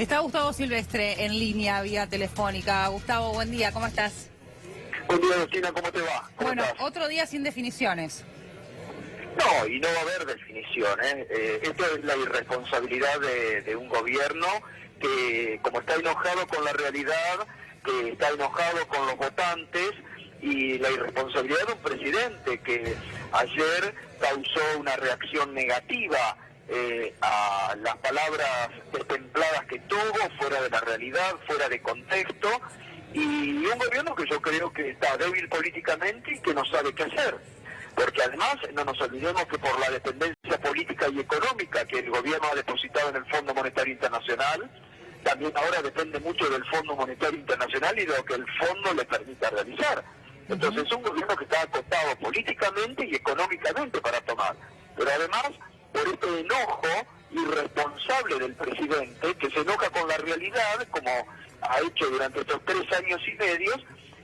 Está Gustavo Silvestre en línea vía telefónica. Gustavo, buen día, ¿cómo estás? Buen día, Agustina, ¿cómo te va? Bueno, estás? otro día sin definiciones. No, y no va a haber definición, ¿eh? Esto es la irresponsabilidad de un gobierno que, como está enojado con la realidad, que está enojado con los votantes, y la irresponsabilidad de un presidente que ayer causó una reacción negativa a las palabras destempladas que tuvo, fuera de la realidad, fuera de contexto, y un gobierno que yo creo que está débil políticamente y que no sabe qué hacer. Porque además no nos olvidemos que por la dependencia política y económica que el gobierno ha depositado en el Fondo Monetario Internacional, también ahora depende mucho del Fondo Monetario Internacional y de lo que el fondo le permita realizar. Entonces es un gobierno que está acotado políticamente y económicamente para tomar. Pero además, por este enojo irresponsable del presidente, que se enoja con la realidad, como ha hecho durante estos 3 años y medio,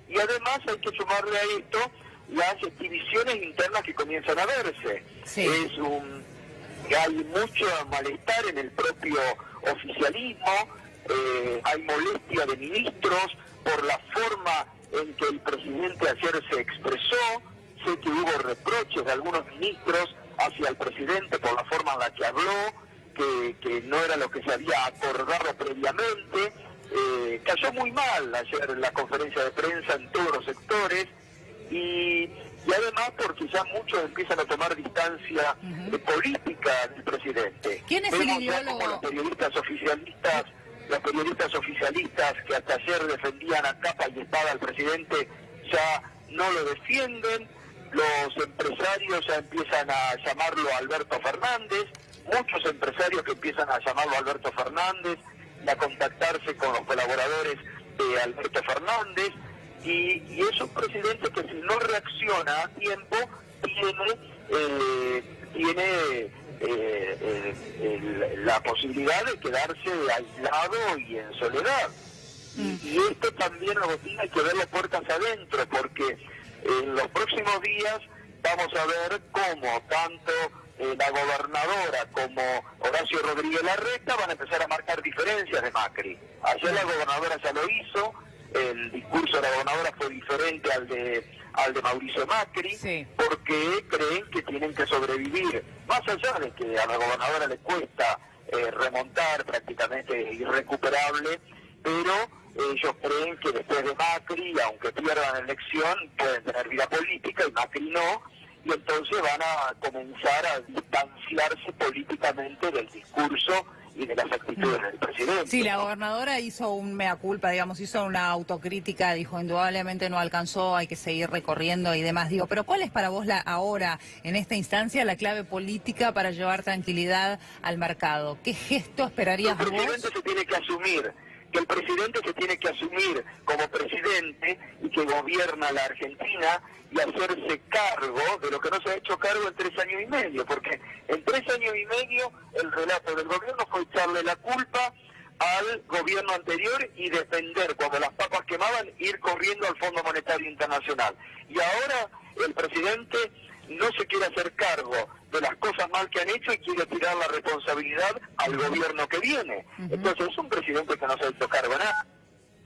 y además hay que sumarle a esto las divisiones internas que comienzan a verse. Sí. Hay mucho malestar en el propio oficialismo, hay molestia de ministros por la forma en que el presidente ayer se expresó. Sé que hubo reproches de algunos ministros hacia el presidente por la forma en la que habló, que no era lo que se había acordado previamente. Cayó muy mal ayer la conferencia de prensa en todos los sectores, y además porque ya muchos empiezan a tomar distancia política del presidente. ¿Quién es el Vemos ya ideólogo? como los periodistas oficialistas que hasta ayer defendían a capa y espada al presidente ya no lo defienden. Los empresarios ya empiezan a llamarlo Alberto Fernández, muchos empresarios que empiezan a llamarlo Alberto Fernández, a contactarse con los colaboradores de Alberto Fernández, y es un presidente que si no reacciona a tiempo tiene la posibilidad de quedarse aislado y en soledad. Y esto también, Agustín, hay que verlo puertas adentro, porque en los próximos días vamos a ver cómo tanto la gobernadora como Horacio Rodríguez Larreta van a empezar a marcar diferencias de Macri. Ayer la gobernadora ya lo hizo, el discurso de la gobernadora fue diferente al de Mauricio Macri, sí, porque creen que tienen que sobrevivir, más allá de que a la gobernadora le cuesta remontar, prácticamente irrecuperable, pero ellos creen que después de Macri, aunque pierdan la elección, pueden tener vida política y Macri no, y entonces van a comenzar a distanciarse políticamente del discurso y de las actitudes del presidente. Sí, la gobernadora hizo un mea culpa, digamos, hizo una autocrítica, dijo indudablemente no alcanzó, hay que seguir recorriendo y demás. Digo, pero ¿cuál es para vos ahora, en esta instancia, la clave política para llevar tranquilidad al mercado? ¿Qué gesto esperarías vos? El presidente se tiene que asumir, que el presidente se tiene que asumir como presidente y que gobierna la Argentina y hacerse cargo de lo que no se ha hecho cargo en 3 años y medio, porque en 3 años y medio el relato del gobierno fue echarle la culpa al gobierno anterior y defender, cuando las papas quemaban, ir corriendo al Fondo Monetario Internacional. Y ahora el presidente no se quiere hacer cargo de las cosas mal que han hecho y quiere tirar la responsabilidad al gobierno que viene. Entonces es un presidente que no se ha hecho cargo de nada.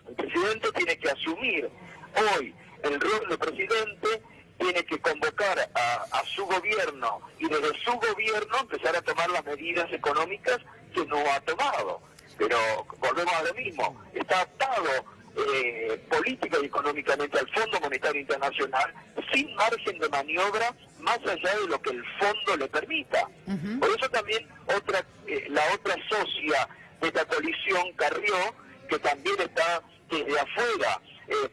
El presidente tiene que asumir hoy el rol de presidente, tiene que convocar a su gobierno y desde su gobierno empezar a tomar las medidas económicas que no ha tomado. Pero volvemos a lo mismo, está atado política y económicamente al Fondo Monetario Internacional sin margen de maniobra más allá de lo que el fondo le permita. Por eso también la otra socia de esta coalición, Carrió, que también está desde afuera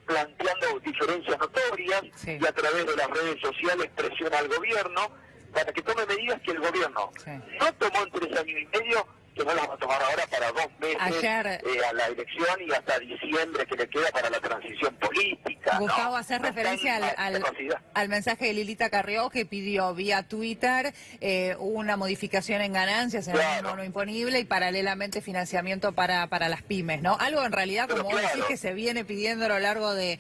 planteando diferencias notorias, sí, y a través de las redes sociales presiona al gobierno para que tome medidas que el gobierno no tomó en 3 años y medio, que no las va a tomar ahora para 2 meses ayer, a la elección y hasta diciembre que le queda para la transición política. Gustavo, ¿no? hacer referencia al mensaje de Lilita Carrió, que pidió vía Twitter una modificación en ganancias en el bono imponible y paralelamente financiamiento para las pymes, ¿no? Algo en realidad, como vos decís, que se viene pidiendo a lo largo de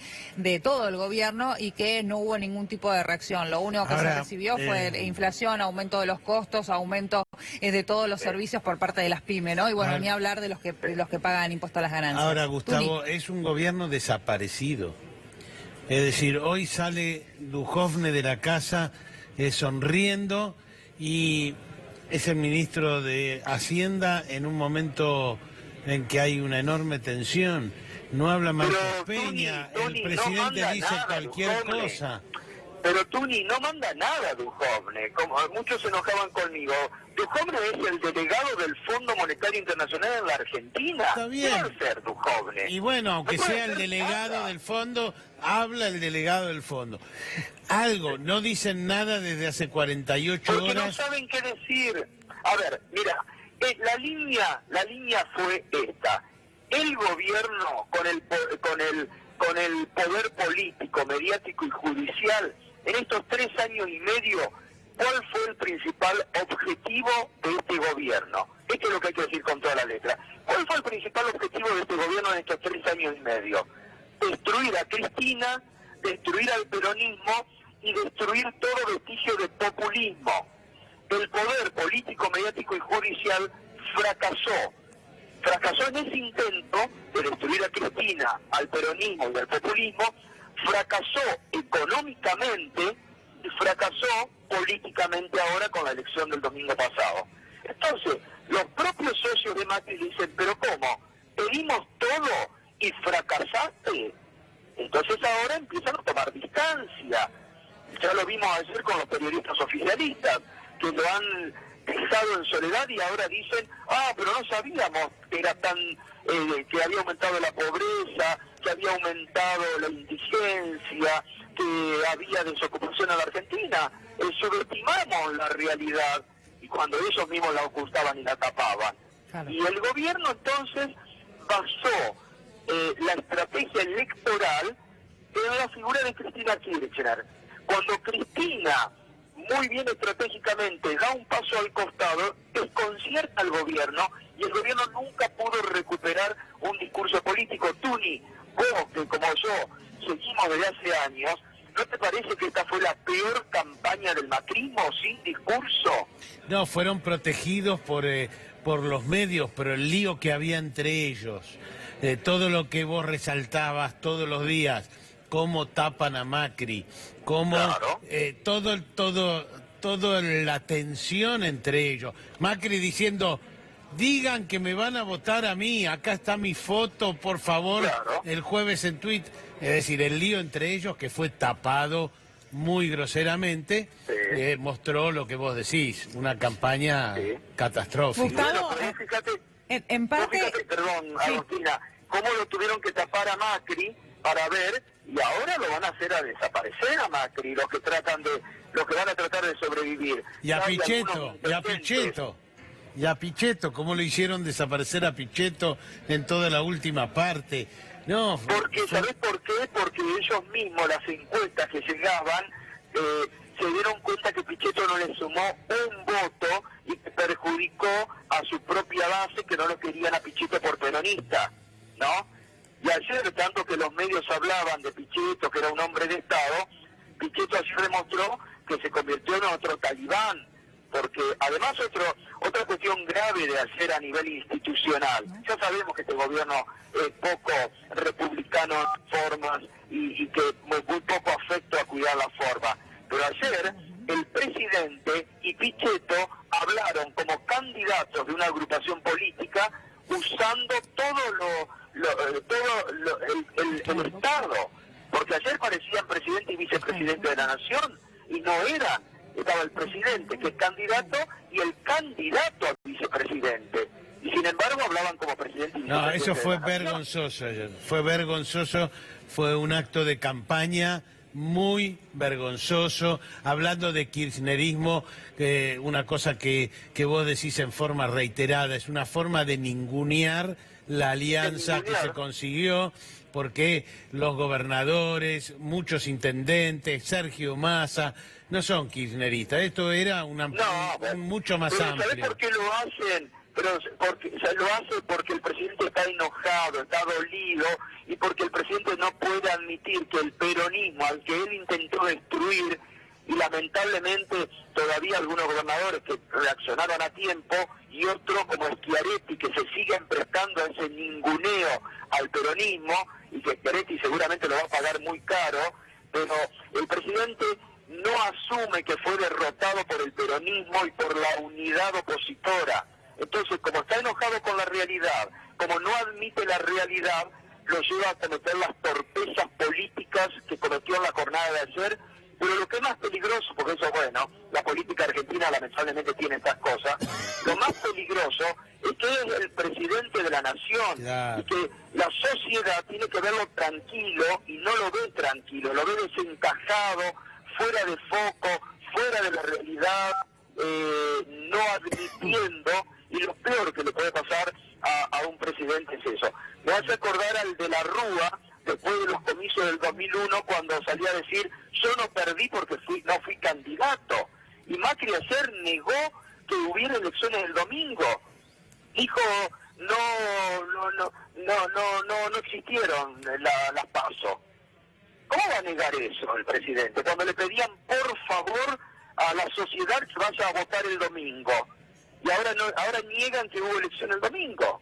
todo el gobierno y que no hubo ningún tipo de reacción. Lo único que se recibió fue inflación, aumento de los costos, aumento de todos los servicios por parte de las pymes, ¿no? Y bueno, ni hablar de los que pagan impuesto a las ganancias. Ahora, Gustavo, es un gobierno desaparecido. Es decir, hoy sale Duhovne de la casa sonriendo y es el ministro de Hacienda en un momento en que hay una enorme tensión. No habla Marcos Peña, el presidente no dice nada, cualquier cosa. Pero Tuni no manda nada Duhovne, como muchos se enojaban conmigo. Duhovne es el delegado del Fondo Monetario Internacional en la Argentina. Está bien. ¿Qué va a ser Duhovne? Y bueno, aunque no sea el delegado del fondo, habla el delegado del fondo. Algo, no dicen nada desde hace 48 Porque horas. No saben qué decir. A ver, mira, la línea fue esta. El gobierno con el poder político, mediático y judicial, en estos 3 años y medio, ¿cuál fue el principal objetivo de este gobierno? Esto es lo que hay que decir con toda la letra. ¿Cuál fue el principal objetivo de este gobierno en estos 3 años y medio? Destruir a Cristina, destruir al peronismo y destruir todo vestigio de populismo. El poder político, mediático y judicial fracasó en ese intento de destruir a Cristina, al peronismo y al populismo, fracasó económicamente y fracasó políticamente ahora con la elección del domingo pasado. Entonces, los propios socios de Macri dicen, pero ¿cómo? Pedimos todo y fracasaste. Entonces ahora empiezan a tomar distancia. Ya lo vimos ayer con los periodistas oficialistas, que lo han dejado en soledad y ahora dicen, pero no sabíamos que era tan que había aumentado la pobreza, que había aumentado la indigencia, que había desocupación en la Argentina. Subestimamos la realidad y cuando ellos mismos la ocultaban y la tapaban. Claro. Y el gobierno entonces basó la estrategia electoral en la figura de Cristina Kirchner. Cuando Cristina, muy bien estratégicamente, da un paso al costado, desconcierta al gobierno y el gobierno nunca pudo recuperar un discurso político. Tuni, vos que como yo seguimos desde hace años, ¿no te parece que esta fue la peor campaña del macrismo sin discurso? No, fueron protegidos por los medios, pero el lío que había entre ellos, todo lo que vos resaltabas todos los días, cómo tapan a Macri, cómo claro. toda la tensión entre ellos. Macri diciendo, digan que me van a votar a mí, acá está mi foto, por favor, claro. El jueves en Twitter. Es decir, el lío entre ellos, que fue tapado muy groseramente, sí. Mostró lo que vos decís, una campaña catastrófica. Gustavo, bueno, fíjate, en parte... Fíjate, perdón, sí. Agostina, cómo lo tuvieron que tapar a Macri para ver, y ahora lo van a hacer a desaparecer a Macri, los que van a tratar de sobrevivir. Y a Pichetto, ¿cómo lo hicieron desaparecer a Pichetto en toda la última parte? No, porque, ¿sabés por qué? Porque ellos mismos, las encuestas que llegaban, se dieron cuenta que Pichetto no le sumó un voto y que perjudicó a su propia base, que no lo querían a Pichetto por peronista, ¿no? Y ayer, tanto que los medios hablaban de Pichetto, que era un hombre de Estado, Pichetto ayer demostró que se convirtió en otro talibán, porque además otra cuestión grave de hacer a nivel institucional, ya sabemos que este gobierno es poco republicano en formas y que muy poco afecto a cuidar la forma, pero ayer el presidente y Pichetto hablaron como candidatos de una agrupación política usando todo el Estado, porque ayer parecían presidente y vicepresidente de la nación y no eran. Estaba el presidente, que es candidato, y el candidato a vicepresidente. Y sin embargo hablaban como presidente y vicepresidente. No, eso fue vergonzoso ayer. Fue vergonzoso, fue un acto de campaña muy vergonzoso, hablando de kirchnerismo, una cosa que vos decís en forma reiterada, es una forma de ningunear la alianza que se consiguió, porque los gobernadores, muchos intendentes, Sergio Massa, no son kirchneristas. Esto era mucho más amplio. ¿Sabés por qué lo hacen? Lo hace porque el presidente está enojado, está dolido, y porque el presidente no puede admitir que el peronismo, al que él intentó destruir, y lamentablemente todavía algunos gobernadores que reaccionaron a tiempo y otros como Schiaretti que se siguen prestando a ese ninguneo al peronismo y que Schiaretti seguramente lo va a pagar muy caro, pero el presidente no asume que fue derrotado por el peronismo y por la unidad opositora. Entonces, como está enojado con la realidad, como no admite la realidad, lo lleva a cometer las torpezas políticas que cometió en la jornada de ayer. Pero lo que es más peligroso, porque eso, bueno, la política argentina lamentablemente tiene estas cosas, lo más peligroso es que es el presidente de la nación, y que la sociedad tiene que verlo tranquilo y no lo ve tranquilo, lo ve desencajado, fuera de foco, fuera de la realidad, no admitiendo, y lo peor que le puede pasar a un presidente es eso. Me hace acordar al de la Rúa, después de los comicios del 2001, cuando salía a decir, yo no perdí porque no fui candidato. Y Macri ayer negó que hubiera elecciones el domingo. Dijo, no existieron las PASO. ¿Cómo va a negar eso el presidente? Cuando le pedían, por favor, a la sociedad que vaya a votar el domingo. Y ahora niegan que hubo elección el domingo.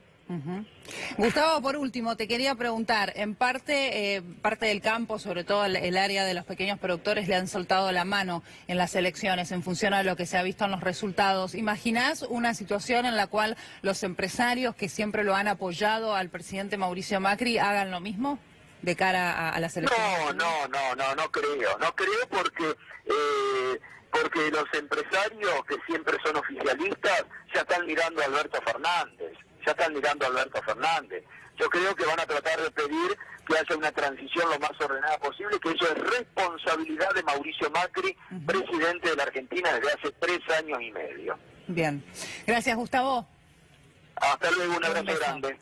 Gustavo, por último, te quería preguntar, en parte del campo, sobre todo el área de los pequeños productores, le han soltado la mano en las elecciones en función a lo que se ha visto en los resultados. ¿Imaginás una situación en la cual los empresarios que siempre lo han apoyado al presidente Mauricio Macri hagan lo mismo de cara a las elecciones? No creo porque los empresarios que siempre son oficialistas ya están mirando a Alberto Fernández. Yo creo que van a tratar de pedir que haya una transición lo más ordenada posible, que eso es responsabilidad de Mauricio Macri, presidente de la Argentina desde hace 3 años y medio. Bien. Gracias, Gustavo. Hasta luego, un abrazo grande.